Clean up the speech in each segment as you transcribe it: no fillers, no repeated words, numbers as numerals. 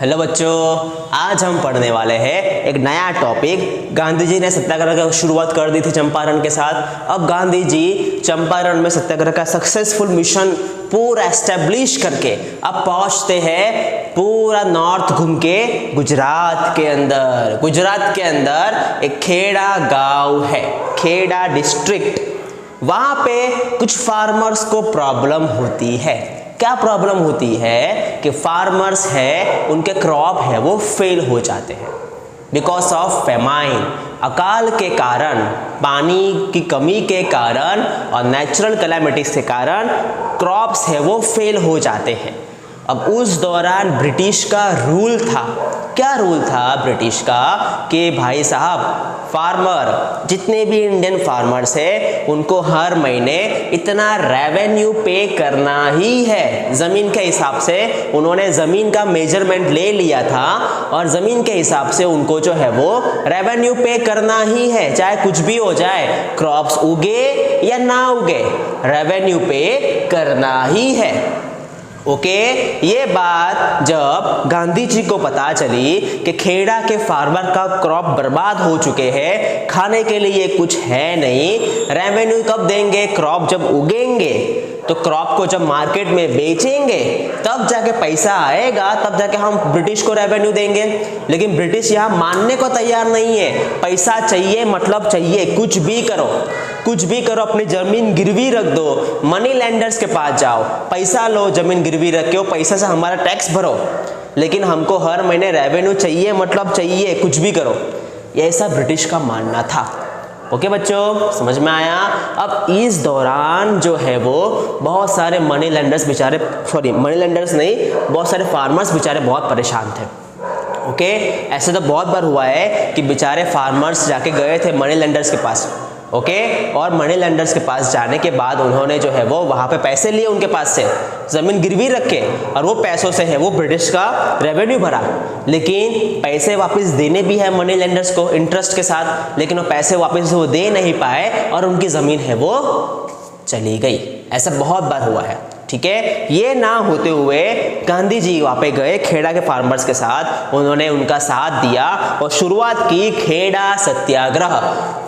Hello बच्चों, आज हम पढ़ने वाले हैं एक नया टॉपिक। गांधी जी ने सत्याग्रह की शुरुआत कर दी थी चंपारण के साथ। अब गांधी जी चंपारण में सत्याग्रह का सक्सेसफुल मिशन पूरा एस्टेब्लिश करके अब पहुंचते हैं पूरा नॉर्थ घूम के गुजरात के अंदर। गुजरात के अंदर एक खेड़ा गांव है, खेड़ा डिस्ट्रिक्ट। वहां पे कुछ फार्मर्स को प्रॉब्लम होती है। क्या प्रॉब्लम होती है कि फार्मर्स है उनके क्रॉप है वो फेल हो जाते हैं बिकॉज ऑफ फेमाइन, अकाल के कारण, पानी की कमी के कारण और नेचुरल कैलामिटीज के कारण क्रॉप्स है वो फेल हो जाते हैं। अब उस दौरान ब्रिटिश का रूल था, क्या रूल था ब्रिटिश का कि भाई साहब फार्मर, जितने भी इंडियन फार्मर्स है उनको हर महीने इतना रेवेन्यू पे करना ही है। ज़मीन के हिसाब से उन्होंने ज़मीन का मेजरमेंट ले लिया था और ज़मीन के हिसाब से उनको जो है वो रेवेन्यू पे करना ही है, चाहे कुछ भी हो जाए, क्रॉप्स उगे या ना उगे, रेवेन्यू पे करना ही है। ओके, ये बात जब गांधी जी को पता चली कि खेड़ा के फार्मर का क्रॉप बर्बाद हो चुके हैं, खाने के लिए कुछ है नहीं, रेवेन्यू कब देंगे, क्रॉप जब उगेंगे तो क्रॉप को जब मार्केट में बेचेंगे तब जाके पैसा आएगा, तब जाके हम ब्रिटिश को रेवेन्यू देंगे। लेकिन ब्रिटिश यहाँ मानने को तैयार नहीं है। पैसा चाहिए मतलब चाहिए, कुछ भी करो, कुछ भी करो, अपनी जमीन गिरवी रख दो, मनी लैंडर्स के पास जाओ, पैसा लो, जमीन गिरवी रख के पैसा से हमारा टैक्स भरो, लेकिन हमको हर महीने रेवेन्यू चाहिए मतलब चाहिए, कुछ भी करो। ऐसा ब्रिटिश का मानना था। ओके बच्चों, समझ में आया। अब इस दौरान जो है वो बहुत सारे मनी लैंडर्स बेचारे, मनी लैंडर्स नहीं, बहुत सारे फार्मर्स बेचारे बहुत परेशान थे। ओके, ऐसे तो बहुत बार हुआ है कि बेचारे फार्मर्स जाके गए थे मनी लैंडर्स के पास। ओके, और मनी लैंडर्स के पास जाने के बाद उन्होंने जो है वो वहाँ पे पैसे लिए उनके पास से, ज़मीन गिरवी रख के, और वो पैसों से है वो ब्रिटिश का रेवेन्यू भरा। लेकिन पैसे वापस देने भी है मनी लैंडर्स को इंटरेस्ट के साथ, लेकिन वो पैसे वापस वो दे नहीं पाए और उनकी ज़मीन है वो चली गई। ऐसा बहुत बार हुआ है। ठीक है, ये ना होते हुए गांधी जी वहाँ पे गए खेड़ा के फार्मर्स के साथ, उन्होंने उनका साथ दिया और शुरुआत की खेड़ा सत्याग्रह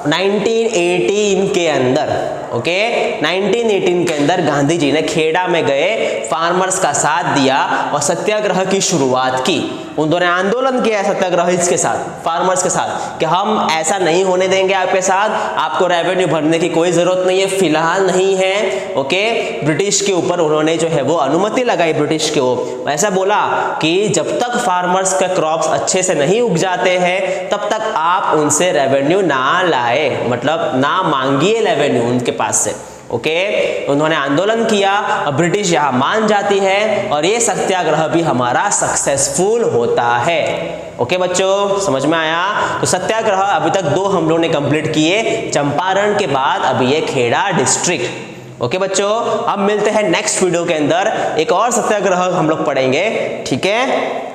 1918 के अंदर। ओके, 1918 के अंदर गांधी जी ने खेड़ा में गए, फार्मर्स का साथ दिया और सत्याग्रह की शुरुआत की। उन्होंने आंदोलन किया सत्याग्रह के साथ, फार्मर्स के साथ, कि हम ऐसा नहीं होने देंगे आपके साथ, आपको रेवेन्यू भरने की कोई जरूरत नहीं है, फिलहाल नहीं है। ओके, ब्रिटिश के ऊपर उन्होंने जो है वो अनुमति लगाई, ब्रिटिश को ऐसा बोला कि जब तक फार्मर्स के क्रॉप्स अच्छे से नहीं उग जाते हैं तब तक आप उनसे रेवेन्यू ना लाए, मतलब ना मांगिए रेवेन्यू उनके पास से। ओके, उन्होंने आंदोलन किया और ब्रिटिश यहाँ मान जाती है और ये सत्याग्रह भी हमारा सक्सेसफुल होता है। ओके बच्चों, समझ में आया। तो सत्याग्रह अभी तक 2 हम लोगों ने कंप्लीट किए, चंपारण के बाद अभी ये खेड़ा डिस्ट्रिक्ट। ओके बच्चों, अब मिलते हैं नेक्स्ट वीडियो के अंदर, एक और सत्याग्रह हम लोग पढ़ेंगे। ठीक है।